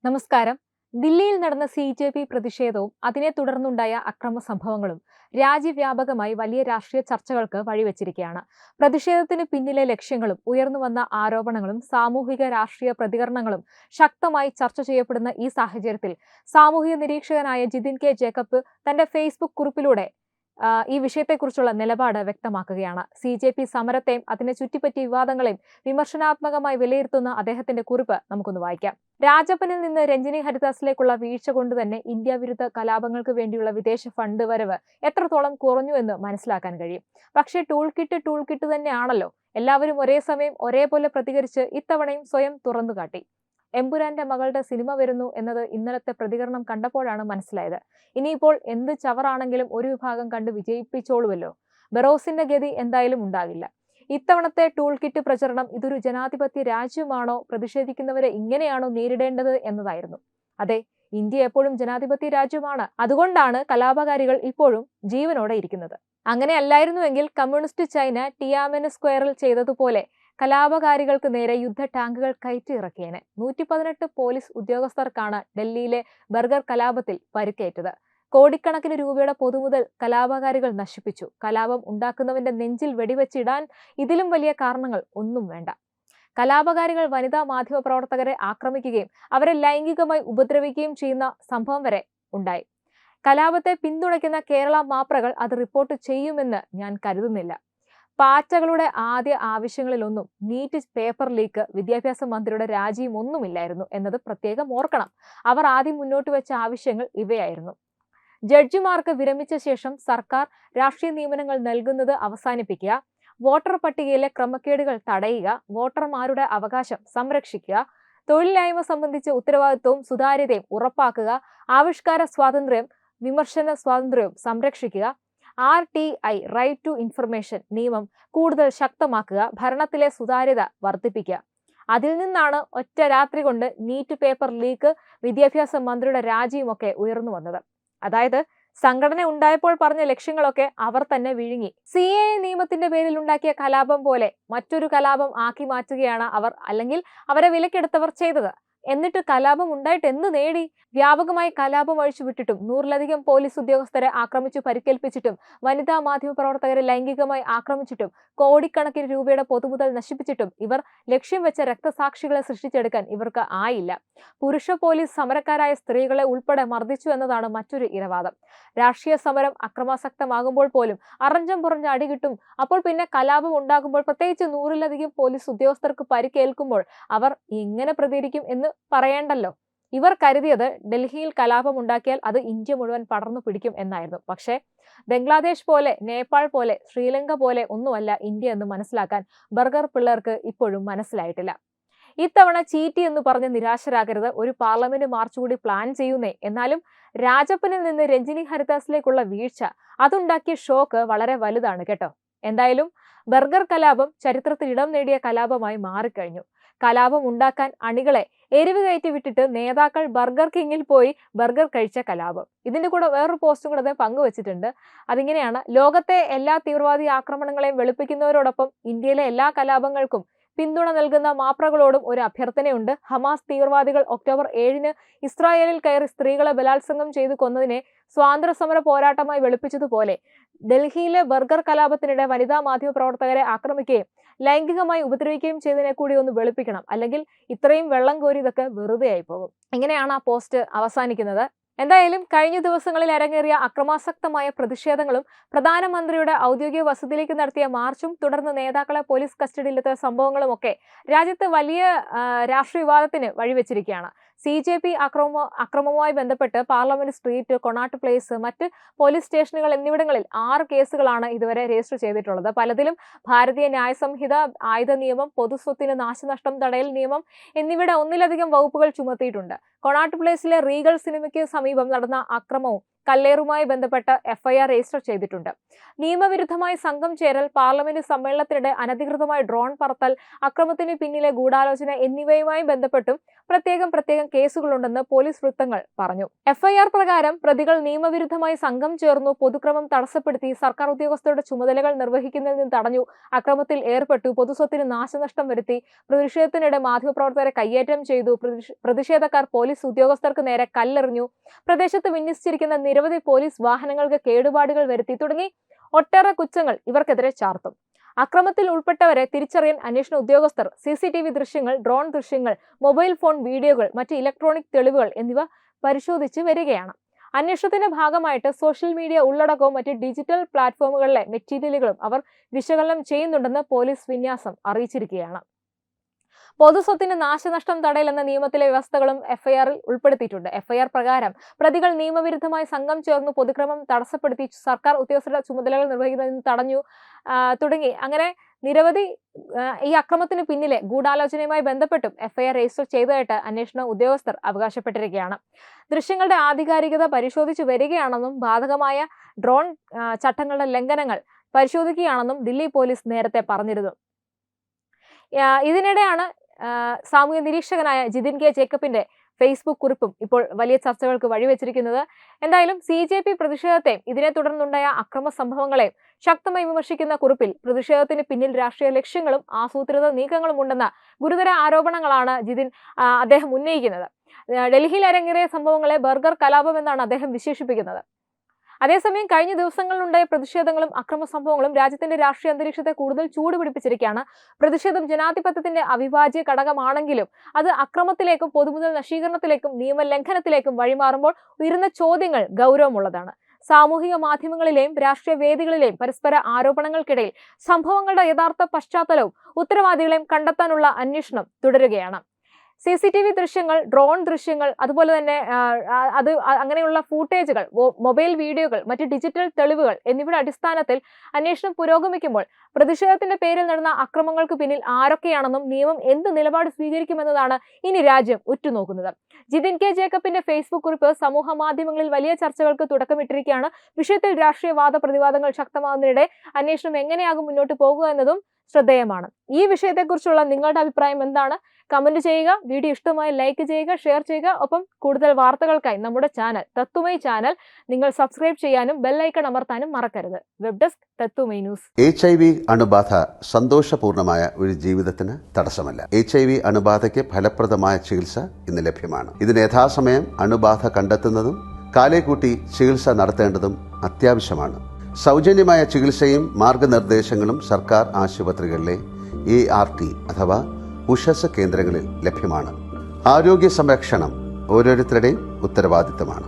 നമസ്കാരം. ദില്ലിയിൽ നടന്ന CJP പ്രതിഷേധവും അതിനെ തുടർന്നുണ്ടായ അക്രമ സംഭവങ്ങളും രാജ്യവ്യാപകമായി വലിയ രാഷ്ട്രീയ ചർച്ചകൾക്ക് വഴിവെച്ചിരിക്കുകയാണ്. പ്രതിഷേധത്തിന് പിന്നിലെ ലക്ഷ്യങ്ങളും ഉയർന്നുവന്ന ആരോപണങ്ങളും സാമൂഹിക രാഷ്ട്രീയ പ്രതികരണങ്ങളും ശക്തമായി ചർച്ച ചെയ്യപ്പെടുന്ന ഈ സാഹചര്യത്തിൽ സാമൂഹിക നിരീക്ഷകനായ ജിതിൻ കെ ജേക്കബ് തന്റെ ഫേസ്ബുക്ക് കുറിപ്പിലൂടെ ഈ വിഷയത്തെക്കുറിച്ചുള്ള നിലപാട് വ്യക്തമാക്കുകയാണ്. CJP സമരത്തെയും അതിനെ ചുറ്റിപ്പറ്റിയ വിവാദങ്ങളെയും വിമർശനാത്മകമായി വിലയിരുത്തുന്ന അദ്ദേഹത്തിന്റെ കുറിപ്പ് നമുക്കൊന്ന് വായിക്കാം. രാജപ്പനിൽ നിന്ന് രഞ്ജിനി ഹരിദാസിലേക്കുള്ള വീഴ്ച കൊണ്ട് തന്നെ ഇന്ത്യ വിരുദ്ധ കലാപങ്ങൾക്ക് വേണ്ടിയുള്ള വിദേശ ഫണ്ട് വരവ് എത്രത്തോളം കുറഞ്ഞു എന്ന് മനസ്സിലാക്കാൻ കഴിയും. പക്ഷേ ടൂൾ കിറ്റ് തന്നെയാണല്ലോ. എല്ലാവരും ഒരേ സമയം ഒരേപോലെ പ്രതികരിച്ച് ഇത്തവണയും സ്വയം തുറന്നുകാട്ടി. എമ്പുരാന്റെ മകളുടെ സിനിമ വരുന്നു എന്നത് ഇന്നലത്തെ പ്രതികരണം കണ്ടപ്പോഴാണ് മനസ്സിലായത്. ഇനിയിപ്പോൾ എന്ത് ചവറാണെങ്കിലും ഒരു വിഭാഗം കണ്ട് വിജയിപ്പിച്ചോളുമല്ലോ. ബെറോസിന്റെ ഗതി എന്തായാലും ഉണ്ടാകില്ല. ഇത്തവണത്തെ ടൂൾ കിറ്റ് പ്രചരണം ഇതൊരു ജനാധിപത്യ രാജ്യമാണോ, പ്രതിഷേധിക്കുന്നവരെ ഇങ്ങനെയാണോ നേരിടേണ്ടത് എന്നതായിരുന്നു. അതെ, ഇന്ത്യ എപ്പോഴും ജനാധിപത്യ രാജ്യമാണ്. അതുകൊണ്ടാണ് കലാപകാരികൾ ഇപ്പോഴും ജീവനോടെ ഇരിക്കുന്നത്. അങ്ങനെയല്ലായിരുന്നുവെങ്കിൽ കമ്മ്യൂണിസ്റ്റ് ചൈന ടിയാമൻ സ്ക്വയറിൽ ചെയ്തതുപോലെ കലാപകാരികൾക്ക് നേരെ യുദ്ധ ടാങ്കുകൾ കയറ്റിയിറക്കിയേനെ. 118 പോലീസ് ഉദ്യോഗസ്ഥർക്കാണ് ഡൽഹിയിലെ ബർഗർ കലാപത്തിൽ പരിക്കേറ്റത്. കോടിക്കണക്കിന് രൂപയുടെ പൊതുമുതൽ കലാപകാരികൾ നശിപ്പിച്ചു. കലാപം ഉണ്ടാക്കുന്നവന്റെ നെഞ്ചിൽ വെടിവെച്ചിടാൻ ഇതിലും വലിയ കാരണങ്ങൾ ഒന്നും വേണ്ട. കലാപകാരികൾ വനിതാ മാധ്യമപ്രവർത്തകരെ ആക്രമിക്കുകയും അവരെ ലൈംഗികമായി ഉപദ്രവിക്കുകയും ചെയ്യുന്ന സംഭവം വരെ ഉണ്ടായി. കലാപത്തെ പിന്തുണയ്ക്കുന്ന കേരള മാപ്രകൾ അത് റിപ്പോർട്ട് ചെയ്യുമെന്ന് ഞാൻ കരുതുന്നില്ല. പാറ്റകളുടെ ആദ്യ ആവശ്യങ്ങളിലൊന്നും നീറ്റ് പേപ്പർ ലീക്ക്, വിദ്യാഭ്യാസ മന്ത്രിയുടെ രാജിയും ഒന്നുമില്ലായിരുന്നു എന്നത് പ്രത്യേകം ഓർക്കണം. അവർ ആദ്യം മുന്നോട്ട് വെച്ച ആവശ്യങ്ങൾ ഇവയായിരുന്നു: ജഡ്ജിമാർക്ക് വിരമിച്ച ശേഷം സർക്കാർ രാഷ്ട്രീയ നിയമനങ്ങൾ നൽകുന്നത് അവസാനിപ്പിക്കുക, വോട്ടർ പട്ടികയിലെ ക്രമക്കേടുകൾ തടയുക, വോട്ടർമാരുടെ അവകാശം സംരക്ഷിക്കുക, തൊഴിലില്ലായ്മ സംബന്ധിച്ച ഉത്തരവാദിത്വവും സുതാര്യതയും ഉറപ്പാക്കുക, ആവിഷ്കാര സ്വാതന്ത്ര്യം വിമർശന സ്വാതന്ത്ര്യവും സംരക്ഷിക്കുക, RTI റൈറ്റ് ടു ഇൻഫർമേഷൻ നിയമം കൂടുതൽ ശക്തമാക്കുക, ഭരണത്തിലെ സുതാര്യത വർദ്ധിപ്പിക്കുക. അതിൽ നിന്നാണ് ഒറ്റ രാത്രി കൊണ്ട് നീറ്റ് പേപ്പർ ലീക്ക്, വിദ്യാഭ്യാസ മന്ത്രിയുടെ രാജിയുമൊക്കെ ഉയർന്നു വന്നത്. അതായത് സംഘടന ഉണ്ടായപ്പോൾ പറഞ്ഞ ലക്ഷ്യങ്ങളൊക്കെ അവർ തന്നെ വിഴുങ്ങി. CAA നിയമത്തിന്റെ പേരിൽ ഉണ്ടാക്കിയ കലാപം പോലെ മറ്റൊരു കലാപം ആക്കി മാറ്റുകയാണ് അവർ, അല്ലെങ്കിൽ അവരെ വിലക്കെടുത്തവർ ചെയ്തത്. എന്നിട്ട് കലാപം ഉണ്ടായിട്ട് എന്ത് നേടി? വ്യാപകമായി കലാപം അഴിച്ചുവിട്ടിട്ടും 100-ലധികം പോലീസ് ഉദ്യോഗസ്ഥരെ ആക്രമിച്ചു പരിക്കേൽപ്പിച്ചിട്ടും വനിതാ മാധ്യമ പ്രവർത്തകരെ ലൈംഗികമായി ആക്രമിച്ചിട്ടും കോടിക്കണക്കിന് രൂപയുടെ പൊതുമുതൽ നശിപ്പിച്ചിട്ടും ഇവർ ലക്ഷ്യം വെച്ച രക്തസാക്ഷികളെ സൃഷ്ടിച്ചെടുക്കാൻ ഇവർക്ക് ആയില്ല. പുരുഷ പോലീസ് സമരക്കാരായ സ്ത്രീകളെ ഉൾപ്പെടെ മർദ്ദിച്ചു എന്നതാണ് മറ്റൊരു ഇരവാദം. രാഷ്ട്രീയ സമരം അക്രമാസക്തമാകുമ്പോൾ പോലും അറഞ്ചം പുറഞ്ഞ അടി കിട്ടും. അപ്പോൾ പിന്നെ കലാപം ഉണ്ടാകുമ്പോൾ, പ്രത്യേകിച്ച് 100-ലധികം പോലീസ് ഉദ്യോഗസ്ഥർക്ക് പരിക്കേൽക്കുമ്പോൾ അവർ എങ്ങനെ പ്രതികരിക്കും എന്ന് പറയേണ്ടല്ലോ. ഇവർ കരുതിയത് ഡൽഹിയിൽ കലാപം ഉണ്ടാക്കിയാൽ അത് ഇന്ത്യ മുഴുവൻ പടർന്നു പിടിക്കും എന്നായിരുന്നു. പക്ഷേ ബംഗ്ലാദേശ് പോലെ, നേപ്പാൾ പോലെ, ശ്രീലങ്ക പോലെ ഒന്നുമല്ല ഇന്ത്യ എന്ന് മനസ്സിലാക്കാൻ ബർഗർ പിള്ളേർക്ക് ഇപ്പോഴും മനസ്സിലായിട്ടില്ല. ഇത്തവണ ചീറ്റി എന്ന് പറഞ്ഞ് നിരാശരാകരുത്. ഒരു പാർലമെന്റ് മാർച്ച് കൂടി പ്ലാൻ ചെയ്യുന്നേ. എന്നാലും രാജപ്പനിൽ നിന്ന് രഞ്ജിനി ഹരിദാസിലേക്കുള്ള വീഴ്ച, അതുണ്ടാക്കിയ ഷോക്ക് വളരെ വലുതാണ് കേട്ടോ. എന്തായാലും ബർഗർ കലാപം ചരിത്രത്തിൽ ഇടം നേടിയ കലാപമായി മാറിക്കഴിഞ്ഞു. കലാപം ഉണ്ടാക്കാൻ അണികളെ എരിവ് കയറ്റി വിട്ടിട്ട് നേതാക്കൾ ബർഗർ കിങ്ങിൽ പോയി ബർഗർ കഴിച്ച കലാപം. ഇതിന്റെ കൂടെ വേറൊരു പോസ്റ്റും കൂടെ പങ്കുവച്ചിട്ടുണ്ട്. അതിങ്ങനെയാണ്: ലോകത്തെ എല്ലാ തീവ്രവാദി ആക്രമണങ്ങളെയും വെളുപ്പിക്കുന്നവരോടൊപ്പം ഇന്ത്യയിലെ എല്ലാ കലാപങ്ങൾക്കും പിന്തുണ നൽകുന്ന മാപ്രകളോടും ഒരു അഭ്യർത്ഥനയുണ്ട്. ഹമാസ് തീവ്രവാദികൾ ഒക്ടോബർ 7-ന് ഇസ്രായേലിൽ കയറി സ്ത്രീകളെ ബലാത്സംഗം ചെയ്തു കൊന്നതിനെ സ്വാതന്ത്ര്യ സമര പോരാട്ടമായി വെളുപ്പിച്ചതുപോലെ ഡൽഹിയിലെ ബർഗർ കലാപത്തിനിടെ വനിതാ മാധ്യമ പ്രവർത്തകരെ ആക്രമിക്കുകയും ലൈംഗികമായി ഉപദ്രവിക്കുകയും ചെയ്തതിനെ കൂടി ഒന്ന് വെളുപ്പിക്കണം. അല്ലെങ്കിൽ ഇത്രയും വെള്ളം കോരി ഇതൊക്കെ വെറുതെ ആയി പോകും. ഇങ്ങനെയാണ് ആ പോസ്റ്റ് അവസാനിക്കുന്നത്. എന്തായാലും കഴിഞ്ഞ ദിവസങ്ങളിൽ അരങ്ങേറിയ അക്രമാസക്തമായ പ്രതിഷേധങ്ങളും പ്രധാനമന്ത്രിയുടെ ഔദ്യോഗിക വസതിയിലേക്ക് നടത്തിയ മാർച്ചും തുടർന്ന് നേതാക്കളെ പോലീസ് കസ്റ്റഡിയിലെത്തിയ സംഭവങ്ങളും ഒക്കെ രാജ്യത്ത് വലിയ രാഷ്ട്രീയ വിവാദത്തിന് വഴിവെച്ചിരിക്കുകയാണ്. CJP അക്രമവുമായി ബന്ധപ്പെട്ട് പാർലമെന്റ് സ്ട്രീറ്റ്, കൊണാട്ട് പ്ലേസ്, മറ്റ് പോലീസ് സ്റ്റേഷനുകൾ എന്നിവിടങ്ങളിൽ 6 കേസുകളാണ് ഇതുവരെ രജിസ്റ്റർ ചെയ്തിട്ടുള്ളത്. പലതിലും ഭാരതീയ ന്യായ സംഹിത, ആയുധ നിയമം, പൊതുസ്വത്തിന് നാശനഷ്ടം തടയൽ നിയമം എന്നിവയുടെ ഒന്നിലധികം വകുപ്പുകൾ ചുമത്തിയിട്ടുണ്ട്. കൊണാട്ട് പ്ലേസിലെ റീഗൽ സിനിമയ്ക്ക് സമീപം നടന്ന അക്രമവും കല്ലേറുമായി ബന്ധപ്പെട്ട് എഫ്ഐആർ രജിസ്റ്റർ ചെയ്തിട്ടുണ്ട്. നിയമവിരുദ്ധമായി സംഘം ചേരൽ, പാർലമെന്റ് സമ്മേളനത്തിനിടെ അനധികൃതമായി ഡ്രോൺ പറത്തൽ, അക്രമത്തിന് പിന്നിലെ ഗൂഢാലോചന എന്നിവയുമായി ബന്ധപ്പെട്ടും പ്രത്യേകം കേസുകളുണ്ടെന്ന് പോലീസ് വൃത്തങ്ങൾ പറഞ്ഞു. എഫ്ഐആർ പ്രകാരം പ്രതികൾ നിയമവിരുദ്ധമായി സംഘം ചേർന്നു, പൊതുക്രമം തടസ്സപ്പെടുത്തി, സർക്കാർ ഉദ്യോഗസ്ഥരുടെ ചുമതലകൾ നിർവഹിക്കുന്നതിൽ നിന്ന് തടഞ്ഞു, അക്രമത്തിൽ ഏർപ്പെട്ടു, പൊതുസ്വത്തിന് നാശനഷ്ടം വരുത്തി, പ്രതിഷേധത്തിനിടെ മാധ്യമപ്രവർത്തകരെ കയ്യേറ്റം ചെയ്തു, പ്രതിഷേധക്കാർ പോലീസ് ഉദ്യോഗസ്ഥർക്ക് നേരെ കല്ലെറിഞ്ഞു, പ്രദേശത്ത് വിന്യസിച്ചിരിക്കുന്ന നിരവധി പോലീസ് വാഹനങ്ങൾക്ക് കേടുപാടുകൾ വരുത്തി തുടങ്ങി ഒട്ടേറെ കുറ്റങ്ങൾ ഇവർക്കെതിരെ ചാർത്തും. അക്രമത്തിൽ ഉൾപ്പെട്ടവരെ തിരിച്ചറിയാൻ അന്വേഷണ ഉദ്യോഗസ്ഥർ CCTV ദൃശ്യങ്ങൾ, ഡ്രോൺ ദൃശ്യങ്ങൾ, മൊബൈൽ ഫോൺ വീഡിയോകൾ, മറ്റ് ഇലക്ട്രോണിക് തെളിവുകൾ എന്നിവ പരിശോധിച്ച് വരികയാണ്. അന്വേഷണത്തിന്റെ ഭാഗമായിട്ട് സോഷ്യൽ മീഡിയ ഉള്ളടക്കവും മറ്റ് ഡിജിറ്റൽ പ്ലാറ്റ്ഫോമുകളിലെ മെറ്റീരിയലുകളും അവർ വിശകലനം ചെയ്യുന്നുണ്ടെന്ന് പോലീസ് വിന്യാസം അറിയിച്ചിരിക്കുകയാണ്. പൊതുസ്വത്തിന് നാശനഷ്ടം തടയൽ എന്ന നിയമത്തിലെ വ്യവസ്ഥകളും എഫ്ഐആറിൽ ഉൾപ്പെടുത്തിയിട്ടുണ്ട്. എഫ്ഐആർ പ്രകാരം പ്രതികൾ നിയമവിരുദ്ധമായി സംഘം ചേർന്നു, പൊതുക്രമം തടസ്സപ്പെടുത്തി, സർക്കാർ ഉദ്യോഗസ്ഥരുടെ ചുമതലകൾ നിർവഹിക്കുന്നതിൽ നിന്ന് തടഞ്ഞു തുടങ്ങി അങ്ങനെ നിരവധി ഈ അക്രമത്തിന് പിന്നിലെ ഗൂഢാലോചനയുമായി ബന്ധപ്പെട്ടും എഫ്ഐആർ രജിസ്റ്റർ ചെയ്തതായിട്ട് അന്വേഷണ ഉദ്യോഗസ്ഥർ അവകാശപ്പെട്ടിരിക്കുകയാണ്. ദൃശ്യങ്ങളുടെ ആധികാരികത പരിശോധിച്ചു വരികയാണെന്നും ബാധകമായ ഡ്രോൺ ചട്ടങ്ങളുടെ ലംഘനങ്ങൾ പരിശോധിക്കുകയാണെന്നും ദില്ലി പോലീസ് നേരത്തെ പറഞ്ഞിരുന്നു. ഇതിനിടെയാണ് സാമൂഹ്യ നിരീക്ഷകനായ ജിതിൻ കെ ജേക്കബിന്റെ ഫേസ്ബുക്ക് കുറിപ്പും ഇപ്പോൾ വലിയ ചർച്ചകൾക്ക് വഴിവെച്ചിരിക്കുന്നത്. എന്തായാലും CJP പ്രതിഷേധത്തെയും ഇതിനെ തുടർന്നുണ്ടായ അക്രമ സംഭവങ്ങളെയും ശക്തമായി വിമർശിക്കുന്ന കുറിപ്പിൽ പ്രതിഷേധത്തിന് പിന്നിൽ രാഷ്ട്രീയ ലക്ഷ്യങ്ങളും ആസൂത്രിത നീക്കങ്ങളും ഉണ്ടെന്ന ഗുരുതര ആരോപണങ്ങളാണ് അദ്ദേഹം ഉന്നയിക്കുന്നത്. ഡൽഹിയിൽ അരങ്ങേറിയ സംഭവങ്ങളെ ബർഗർ കലാപം എന്നാണ് അദ്ദേഹം വിശേഷിപ്പിക്കുന്നത്. അതേസമയം കഴിഞ്ഞ ദിവസങ്ങളിലുണ്ടായ പ്രതിഷേധങ്ങളും അക്രമ സംഭവങ്ങളും രാജ്യത്തിന്റെ രാഷ്ട്രീയ അന്തരീക്ഷത്തെ കൂടുതൽ ചൂടുപിടിപ്പിച്ചിരിക്കുകയാണ്. പ്രതിഷേധം ജനാധിപത്യത്തിന്റെ അവിഭാജ്യ ഘടകമാണെങ്കിലും അത് അക്രമത്തിലേക്കും പൊതുമുതൽ നശീകരണത്തിലേക്കും നിയമലംഘനത്തിലേക്കും വഴിമാറുമ്പോൾ ഉയരുന്ന ചോദ്യങ്ങൾ ഗൗരവമുള്ളതാണ്. സാമൂഹിക മാധ്യമങ്ങളിലെയും രാഷ്ട്രീയ വേദികളിലെയും പരസ്പര ആരോപണങ്ങൾക്കിടയിൽ സംഭവങ്ങളുടെ യഥാർത്ഥ പശ്ചാത്തലവും ഉത്തരവാദികളെയും കണ്ടെത്താനുള്ള അന്വേഷണം തുടരുകയാണ്. CCTV ദൃശ്യങ്ങൾ, ഡ്രോൺ ദൃശ്യങ്ങൾ, അതുപോലെ തന്നെ അങ്ങനെയുള്ള ഫൂട്ടേജുകൾ, മൊബൈൽ വീഡിയോകൾ, മറ്റ് ഡിജിറ്റൽ തെളിവുകൾ എന്നിവയുടെ അടിസ്ഥാനത്തിൽ അന്വേഷണം പുരോഗമിക്കുമ്പോൾ പ്രതിഷേധത്തിന്റെ പേരിൽ നടന്ന അക്രമങ്ങൾക്ക് പിന്നിൽ ആരൊക്കെയാണെന്നും നിയമം എന്ത് നിലപാട് സ്വീകരിക്കുമെന്നതാണ് ഇനി രാജ്യം ഉറ്റുനോക്കുന്നത്. ജിതിൻ കെ ജേക്കബിന്റെ ഫേസ്ബുക്ക് കുറിപ്പ് സമൂഹ മാധ്യമങ്ങളിൽ വലിയ ചർച്ചകൾക്ക് തുടക്കമിട്ടിരിക്കുകയാണ്. വിഷയത്തിൽ രാഷ്ട്രീയ വാദപ്രതിവാദങ്ങൾ ശക്തമാകുന്നതിനിടെ അന്വേഷണം എങ്ങനെയാകും മുന്നോട്ട് പോകുക എന്നതും ശ്രദ്ധേയമാണ്. ഈ വിഷയത്തെക്കുറിച്ചുള്ള നിങ്ങളുടെ അഭിപ്രായം എന്താണ്? കമന്റ് ചെയ്യുക. വീഡിയോ ഇഷ്ടമായി ലൈക്ക് ചെയ്യുക, ഷെയർ ചെയ്യുക. ഒപ്പം കൂടുതൽ വാർത്തകൾക്കായി നമ്മുടെ ചാനൽ തത്വമൈ ചാനൽ നിങ്ങൾ സബ്സ്ക്രൈബ് ചെയ്യാനും ബെല്ലൈക്കൺ അമർത്താനും മറക്കരുത്. വെബ് ഡെസ്ക് തത്വമൈ ന്യൂസ്. HIV അണുബാധ സന്തോഷപൂർണമായ ഒരു ജീവിതത്തിന് തടസ്സമല്ല. HIV അണുബാധയ്ക്ക് ഫലപ്രദമായ ചികിത്സ ഇന്ന് ലഭ്യമാണ്. ഇതിന് യഥാസമയം അണുബാധ കണ്ടെത്തുന്നതും കാലേക്കൂട്ടി ചികിത്സ നടത്തേണ്ടതും അത്യാവശ്യമാണ്. സൗജന്യമായ ചികിത്സയും മാർഗനിർദ്ദേശങ്ങളും സർക്കാർ ആശുപത്രികളിലെ ART അഥവാ ഉഷസ് കേന്ദ്രങ്ങളിൽ ലഭ്യമാണ്. ആരോഗ്യ സംരക്ഷണം ഓരോരുത്തരുടെയും ഉത്തരവാദിത്തമാണ്.